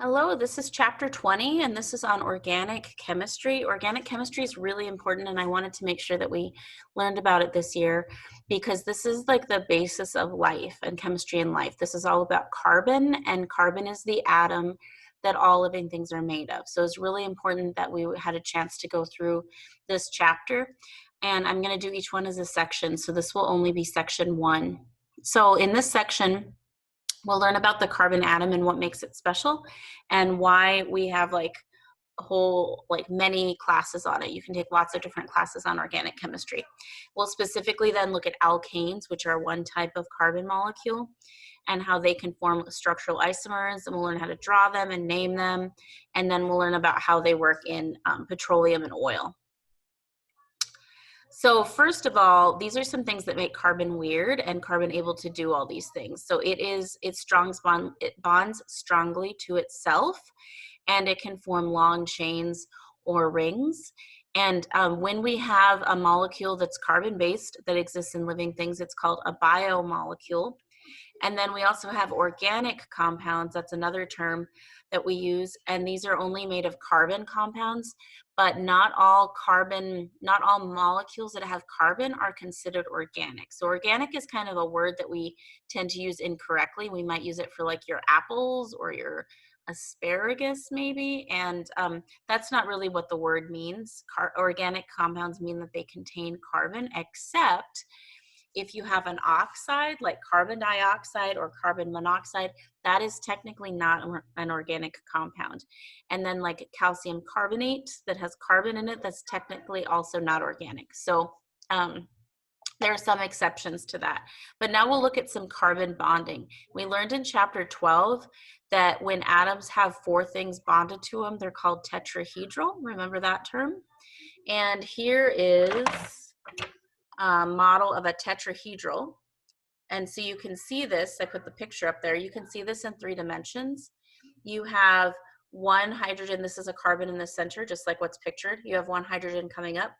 Hello, this is chapter 20, and this is on organic chemistry. Organic chemistry is really important, and I wanted to make sure that we learned about it this year because this is like the basis of life and chemistry in life. This is all about carbon, and carbon is the atom that all living things are made of. So it's really important that we had a chance to go through this chapter, and I'm going to do each one as a section. So this will only be section 1. So in this section, we'll learn about the carbon atom and what makes it special and why we have like many classes on it. You can take lots of different classes on organic chemistry. We'll specifically then look at alkanes, which are one type of carbon molecule, and how they can form structural isomers, and we'll learn how to draw them and name them, and then we'll learn about how they work in petroleum and oil. So first of all, these are some things that make carbon weird and carbon able to do all these things. So it bonds strongly to itself, and it can form long chains or rings. And when we have a molecule that's carbon-based that exists in living things, it's called a biomolecule. And then we also have organic compounds. That's another term that we use. And these are only made of carbon compounds, but not all molecules that have carbon are considered organic. So organic is kind of a word that we tend to use incorrectly. We might use it for like your apples or your asparagus maybe, and that's not really what the word means. Organic compounds mean that they contain carbon, except if you have an oxide like carbon dioxide or carbon monoxide, that is technically not an organic compound. And then like calcium carbonate that has carbon in it, that's technically also not organic. So there are some exceptions to that. But now we'll look at some carbon bonding. We learned in chapter 12 that when atoms have 4 things bonded to them, they're called tetrahedral. Remember that term? And here is model of a tetrahedral. And so you can see this, I put the picture up there, you can see this in 3 dimensions. You have one hydrogen, this is a carbon in the center, just like what's pictured. You have one hydrogen coming up,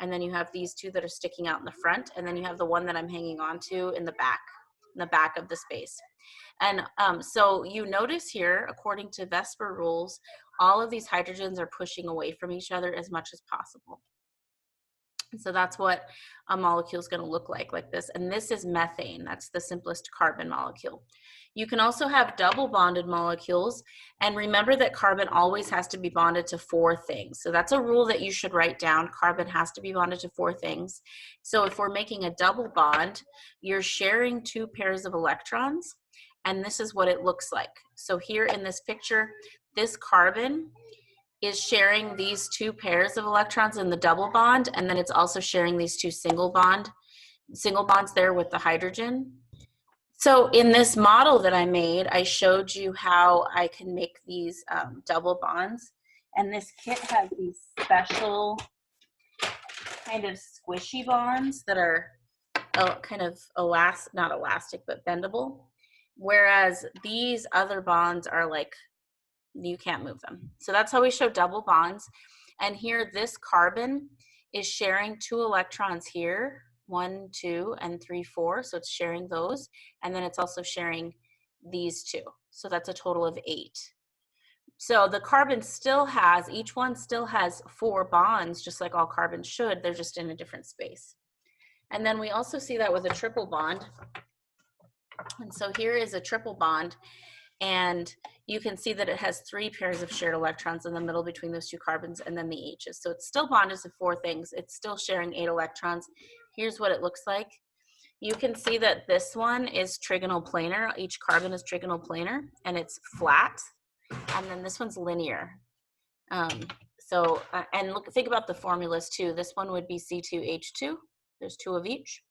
and then you have these 2 that are sticking out in the front, and then you have the one that I'm hanging on to in the back of the space. And so you notice here, according to VSEPR rules, all of these hydrogens are pushing away from each other as much as possible. So that's what a molecule is going to look like this. And this is methane. That's the simplest carbon molecule. You can also have double bonded molecules. And remember that carbon always has to be bonded to 4 things. So that's a rule that you should write down. Carbon has to be bonded to 4 things. So if we're making a double bond, you're sharing 2 pairs of electrons. And this is what it looks like. So here in this picture, this carbon is sharing these 2 pairs of electrons in the double bond, and then it's also sharing these 2 single bonds there with the hydrogen. So in this model that I made, I showed you how I can make these double bonds, and this kit has these special kind of squishy bonds that are kind of not elastic, but bendable, whereas these other bonds are like you can't move them. So that's how we show double bonds. And here, this carbon is sharing 2 electrons here, 1, 2, and 3, 4. So it's sharing those. And then it's also sharing these 2. So that's a total of 8. So the carbon each one still has 4 bonds, just like all carbons should. They're just in a different space. And then we also see that with a triple bond. And so here is a triple bond. And you can see that it has 3 pairs of shared electrons in the middle between those 2 carbons and then the H's. So it's still bonded to 4 things. It's still sharing 8 electrons. Here's what it looks like. You can see that this one is trigonal planar. Each carbon is trigonal planar, and it's flat. And then this one's linear. And think about the formulas too. This one would be C2H2. There's 2 of each.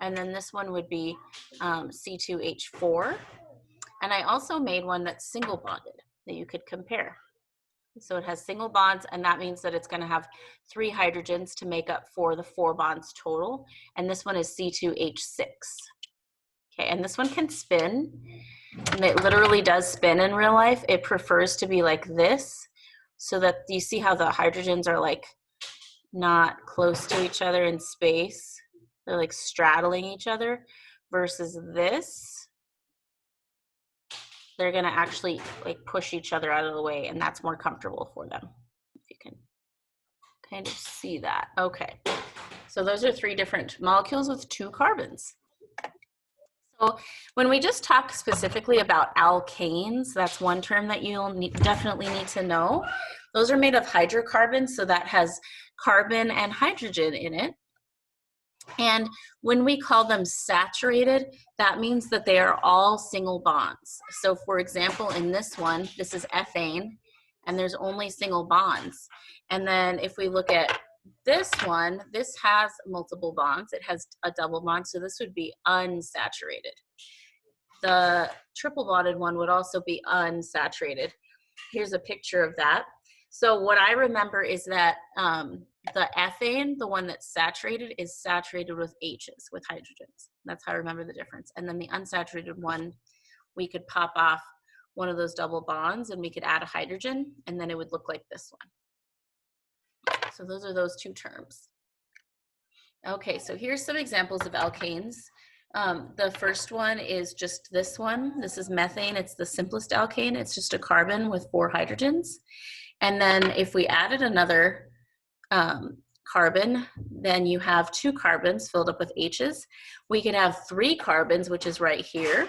And then this one would be C2H4. And I also made one that's single bonded that you could compare. So it has single bonds, and that means that it's going to have 3 hydrogens to make up for the 4 bonds total. And this one is C2H6. Okay, and this one can spin. And it literally does spin in real life. It prefers to be like this, so that you see how the hydrogens are like not close to each other in space. They're like straddling each other, versus this, they're gonna actually like push each other out of the way, and that's more comfortable for them. If you can kind of see that. Okay, so those are 3 different molecules with 2 carbons. So when we just talk specifically about alkanes, that's one term that you'll definitely need to know. Those are made of hydrocarbons, so that has carbon and hydrogen in it. And when we call them saturated, that means that they are all single bonds. So for example, in this one, this is ethane, and there's only single bonds. And then if we look at this one, this has multiple bonds. It has a double bond, so this would be unsaturated. The triple bonded one would also be unsaturated. Here's a picture of that. So what I remember is that the ethane, the one that's saturated, is saturated with H's, with hydrogens. That's how I remember the difference. And then the unsaturated one, we could pop off one of those double bonds and we could add a hydrogen, and then it would look like this one. So those are those 2 terms. Okay, so here's some examples of alkanes. The first one is just this one. This is methane. It's the simplest alkane. It's just a carbon with 4 hydrogens. And then if we added another carbon, then you have 2 carbons filled up with H's. We could have 3 carbons, which is right here,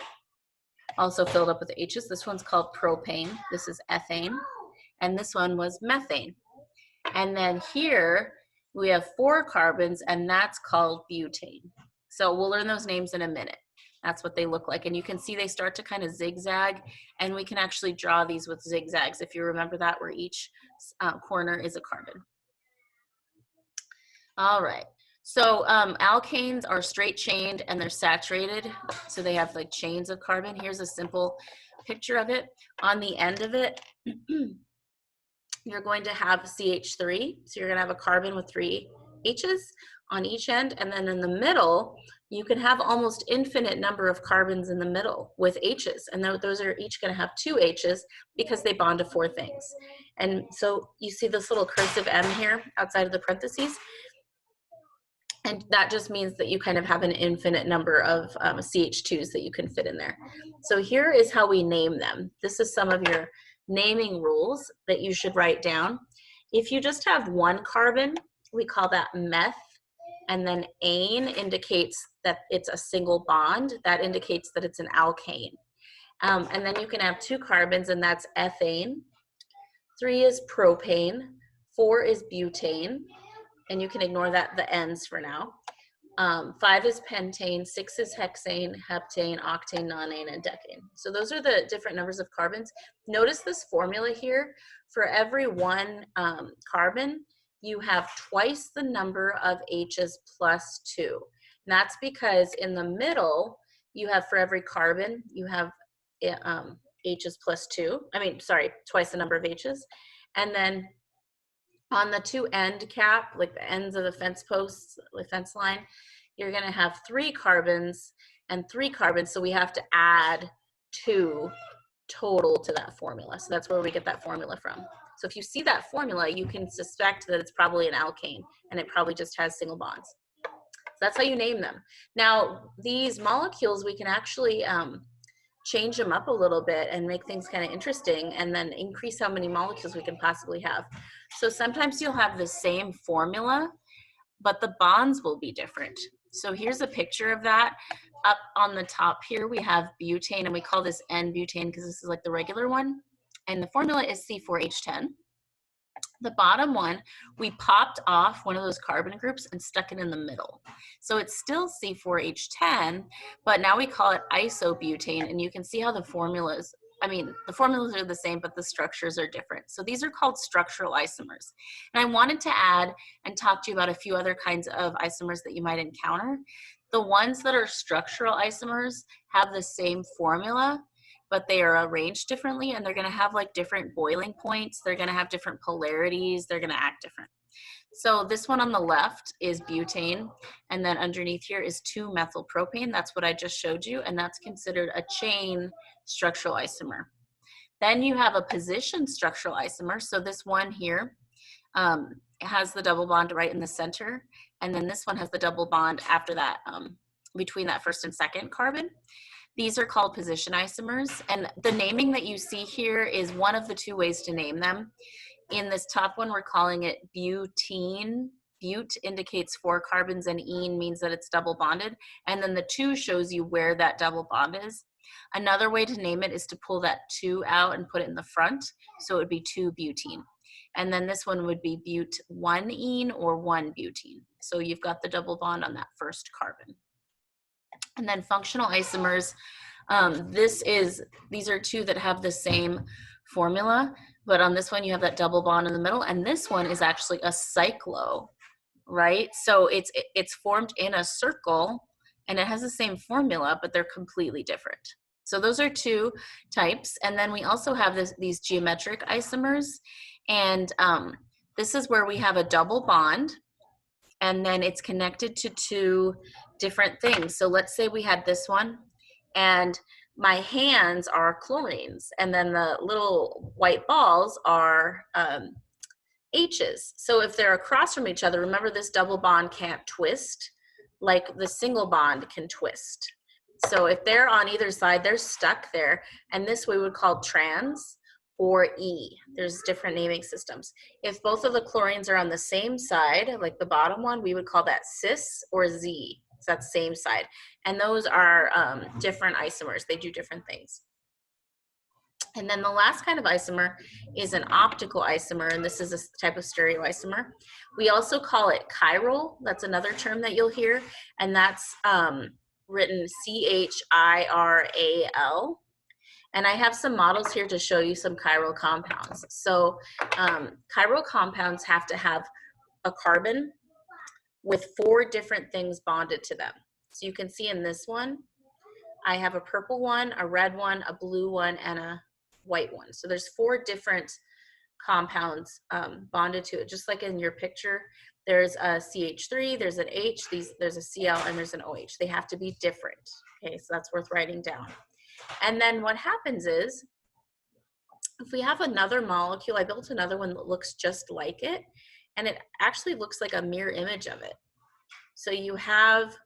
also filled up with H's. This one's called propane. This is ethane. And this one was methane. And then here we have 4 carbons, and that's called butane. So we'll learn those names in a minute. That's what they look like. And you can see they start to kind of zigzag, and we can actually draw these with zigzags, if you remember that, where each corner is a carbon. All right. So alkanes are straight chained and they're saturated. So they have like chains of carbon. Here's a simple picture of it. On the end of it, you're going to have CH3. So you're going to have a carbon with 3 H's on each end. And then in the middle, you can have almost infinite number of carbons in the middle with H's. And those are each going to have 2 H's because they bond to 4 things. And so you see this little cursive M here outside of the parentheses. And that just means that you kind of have an infinite number of CH2s that you can fit in there. So here is how we name them. This is some of your naming rules that you should write down. If you just have 1 carbon, we call that meth, and then ane indicates that it's a single bond. That indicates that it's an alkane. And then you can have 2 carbons, and that's ethane. 3 is propane. 4 is butane, and you can ignore that, the ends for now. 5 is pentane, 6 is hexane, heptane, octane, nonane, and decane. So those are the different numbers of carbons. Notice this formula here. For every 1 carbon, you have twice the number of H's plus 2. And that's because in the middle, you have for every carbon, you have H's plus 2. Twice the number of H's. And then on the 2 end cap, like the ends of the fence posts, the fence line, you're going to have 3 carbons and 3 carbons. So we have to add 2 total to that formula. So that's where we get that formula from. So if you see that formula, you can suspect that it's probably an alkane, and it probably just has single bonds. So that's how you name them. Now, these molecules, we can actually change them up a little bit and make things kind of interesting, and then increase how many molecules we can possibly have. So sometimes you'll have the same formula, but the bonds will be different. So here's a picture of that. Up on the top here, we have butane, and we call this N-butane because this is like the regular one. And the formula is C4H10. The bottom one, we popped off one of those carbon groups and stuck it in the middle. So it's still C4H10, but now we call it isobutane, and you can see how the formulas, the formulas are the same, but the structures are different. So these are called structural isomers. And I wanted to add and talk to you about a few other kinds of isomers that you might encounter. The ones that are structural isomers have the same formula, but they are arranged differently, and they're going to have like different boiling points. They're going to have different polarities. They're going to act different. So this one on the left is butane, and then underneath here is 2-methylpropane. That's what I just showed you, and that's considered a chain structural isomer. Then you have a position structural isomer. So this one here has the double bond right in the center, and then this one has the double bond after that, between that first and second carbon. These are called position isomers, and the naming that you see here is one of the two ways to name them. In this top one, we're calling it butene. But indicates 4 carbons and ene means that it's double bonded. And then the 2 shows you where that double bond is. Another way to name it is to pull that 2 out and put it in the front. So it would be 2-butene. And then this one would be but-1-ene or 1-butene. So you've got the double bond on that first carbon. And then functional isomers, these are 2 that have the same formula, but on this one you have that double bond in the middle, and this one is actually a cyclo, right? So it's formed in a circle and it has the same formula, but they're completely different. So those are 2 types. And then we also have these geometric isomers, and this is where we have a double bond and then it's connected to 2 different things. So let's say we had this one and my hands are chlorines, and then the little white balls are H's. So if they're across from each other, remember this double bond can't twist like the single bond can twist. So if they're on either side, they're stuck there, and this we would call trans or E. There's different naming systems. If both of the chlorines are on the same side, like the bottom one, we would call that cis or Z. So that's same side. And those are different isomers. They do different things. And then the last kind of isomer is an optical isomer, and this is a type of stereoisomer. We also call it chiral. That's another term that you'll hear, and that's written C-H-I-R-A-L. And I have some models here to show you some chiral compounds. So chiral compounds have to have a carbon with 4 different things bonded to them. So you can see in this one, I have a purple one, a red one, a blue one, and a white one. So there's 4 different compounds bonded to it. Just like in your picture, there's a CH3, there's an H, there's a Cl, and there's an OH. They have to be different. Okay, so that's worth writing down. And then what happens is, if we have another molecule, I built another one that looks just like it, and it actually looks like a mirror image of it. So you have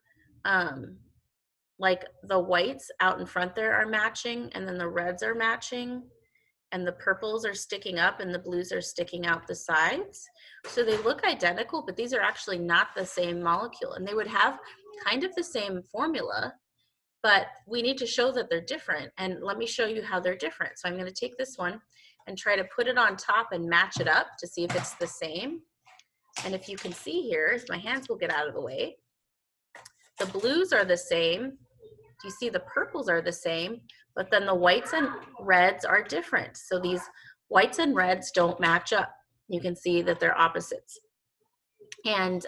like the whites out in front there are matching, and then the reds are matching, and the purples are sticking up, and the blues are sticking out the sides. So they look identical, but these are actually not the same molecule, and they would have kind of the same formula, but we need to show that they're different. And let me show you how they're different. So I'm going to take this one and try to put it on top and match it up to see if it's the same. And if you can see here, if my hands will get out of the way, the blues are the same. You see the purples are the same, but then the whites and reds are different. So these whites and reds don't match up. You can see that they're opposites. And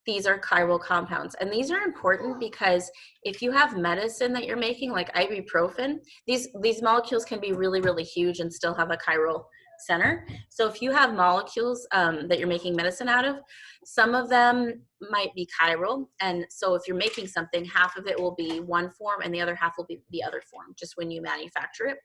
these are chiral compounds. And these are important because if you have medicine that you're making, like ibuprofen, these molecules can be really, really huge and still have a chiral center. So if you have molecules that you're making medicine out of, some of them might be chiral. And so if you're making something, half of it will be one form and the other half will be the other form, just when you manufacture it.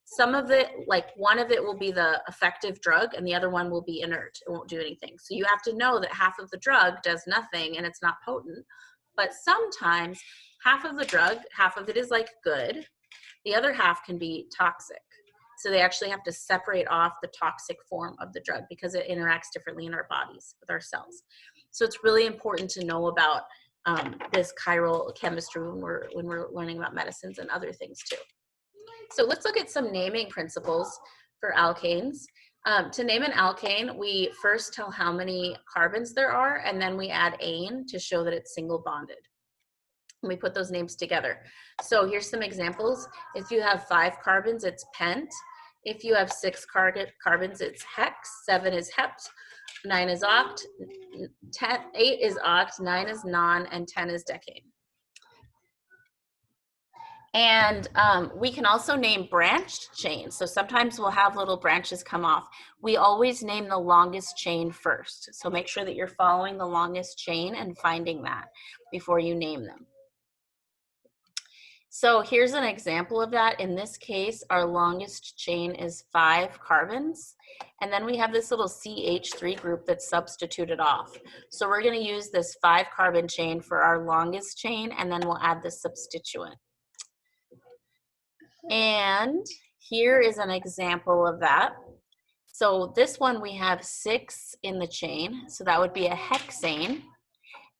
Some of it, like one of it will be the effective drug and the other one will be inert. It won't do anything. So you have to know that half of the drug does nothing and it's not potent. But sometimes half of the drug, half of it is like good. The other half can be toxic. So they actually have to separate off the toxic form of the drug because it interacts differently in our bodies with our cells. So it's really important to know about this chiral chemistry when we're learning about medicines and other things too. So let's look at some naming principles for alkanes. To name an alkane, we first tell how many carbons there are, and then we add ane to show that it's single bonded. And we put those names together. So here's some examples. If you have 5 carbons, it's pent. If you have 6 carbons, it's hex. 7 is hept. 9 is oct. 8 is oct. 9 is non. And 10 is decane. And we can also name branched chains. So sometimes we'll have little branches come off. We always name the longest chain first. So make sure that you're following the longest chain and finding that before you name them. So here's an example of that. In this case, our longest chain is 5 carbons. And then we have this little CH3 group that's substituted off. So we're going to use this 5 carbon chain for our longest chain, and then we'll add the substituent. And here is an example of that. So this one we have 6 in the chain, so that would be a hexane.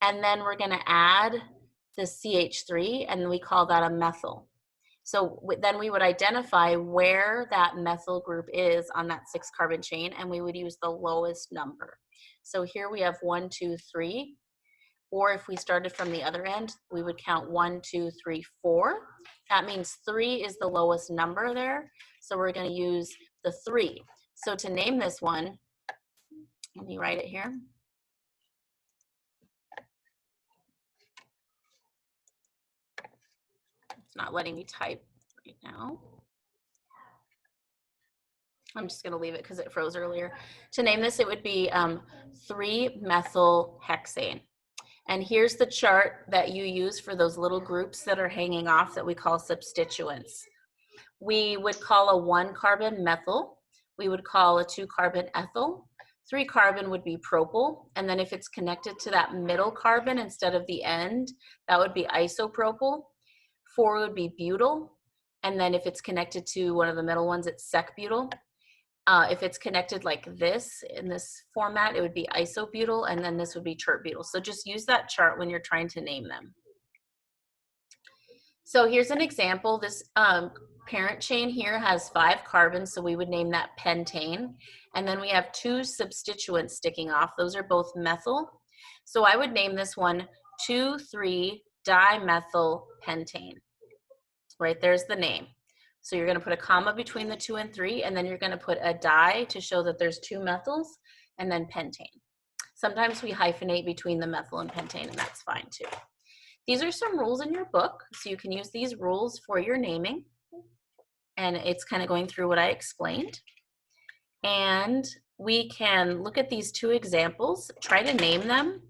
And then we're going to add the CH3, and we call that a methyl. So then we would identify where that methyl group is on that 6 carbon chain, and we would use the lowest number. So here we have 1, 2, 3. Or if we started from the other end, we would count 1, 2, 3, 4. That means 3 is the lowest number there. So we're going to use the 3. So to name this one, let me write it here. It's not letting me type right now. I'm just going to leave it because it froze earlier. To name this, it would be 3-methylhexane. And here's the chart that you use for those little groups that are hanging off that we call substituents. We would call a 1-carbon methyl. We would call a 2-carbon ethyl. 3-carbon would be propyl. And then if it's connected to that middle carbon instead of the end, that would be isopropyl. 4 would be butyl. And then if it's connected to one of the middle ones, it's sec-butyl. If it's connected like this, in this format, it would be isobutyl, and then this would be tert-butyl. So just use that chart when you're trying to name them. So here's an example. This parent chain here has 5 carbons, so we would name that pentane. And then we have 2 substituents sticking off. Those are both methyl. So I would name this one 2,3-dimethylpentane. Right, there's the name. So you're going to put a comma between the 2 and 3, and then you're going to put a di to show that there's 2 methyls, and then pentane. Sometimes we hyphenate between the methyl and pentane, and that's fine too. These are some rules in your book, so you can use these rules for your naming. And it's kind of going through what I explained. And we can look at these 2 examples, try to name them.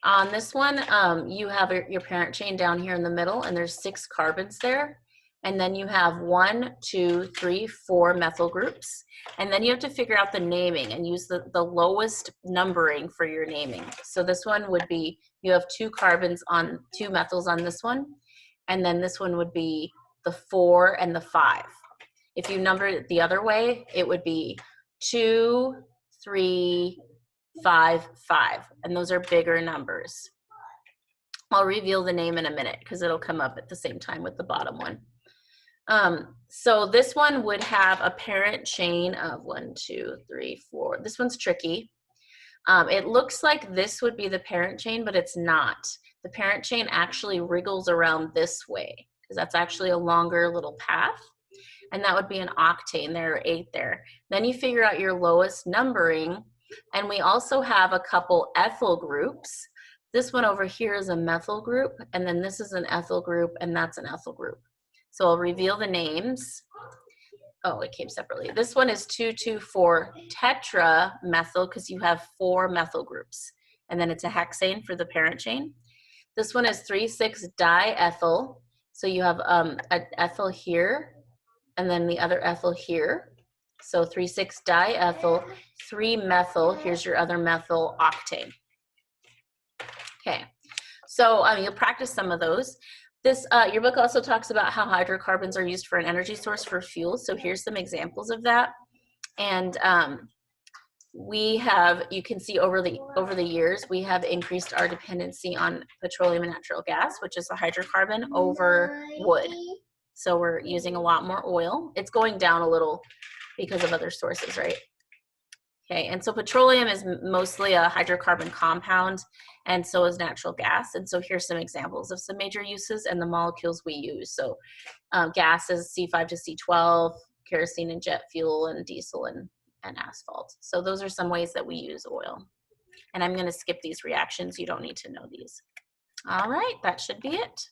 On this one, you have your parent chain down here in the middle, and there's 6 carbons there. And then you have 1, 2, 3, 4 methyl groups. And then you have to figure out the naming and use the lowest numbering for your naming. So this one would be, you have 2 carbons on 2 methyls on this one. And then this one would be the 4 and the 5. If you number it the other way, it would be 2, 3, 5, 5. And those are bigger numbers. I'll reveal the name in a minute because it'll come up at the same time with the bottom one. So this one would have a parent chain of 1, 2, 3, 4. This one's tricky. It looks like this would be the parent chain, but it's not. The parent chain actually wriggles around this way because that's actually a longer little path. And that would be an octane. There are 8 there. Then you figure out your lowest numbering. And we also have a couple ethyl groups. This one over here is a methyl group, and then this is an ethyl group, and that's an ethyl group. So I'll reveal the names. Oh, it came separately. This one is 2,2,4 tetramethyl because you have 4 methyl groups. And then it's a hexane for the parent chain. This one is 3,6-diethyl. So you have an ethyl here and then the other ethyl here. So 3,6-diethyl, 3-methyl. Here's your other methyl octane. Okay, so you'll practice some of those. This, your book also talks about how hydrocarbons are used for an energy source for fuel. So here's some examples of that. And we have, you can see over the years, we have increased our dependency on petroleum and natural gas, which is a hydrocarbon, over wood. So we're using a lot more oil. It's going down a little because of other sources, right? Okay, and so petroleum is mostly a hydrocarbon compound, and so is natural gas. And so here's some examples of some major uses and the molecules we use. So gas is C5 to C12, kerosene and jet fuel, and diesel and asphalt. So those are some ways that we use oil. And I'm going to skip these reactions. You don't need to know these. All right, that should be it.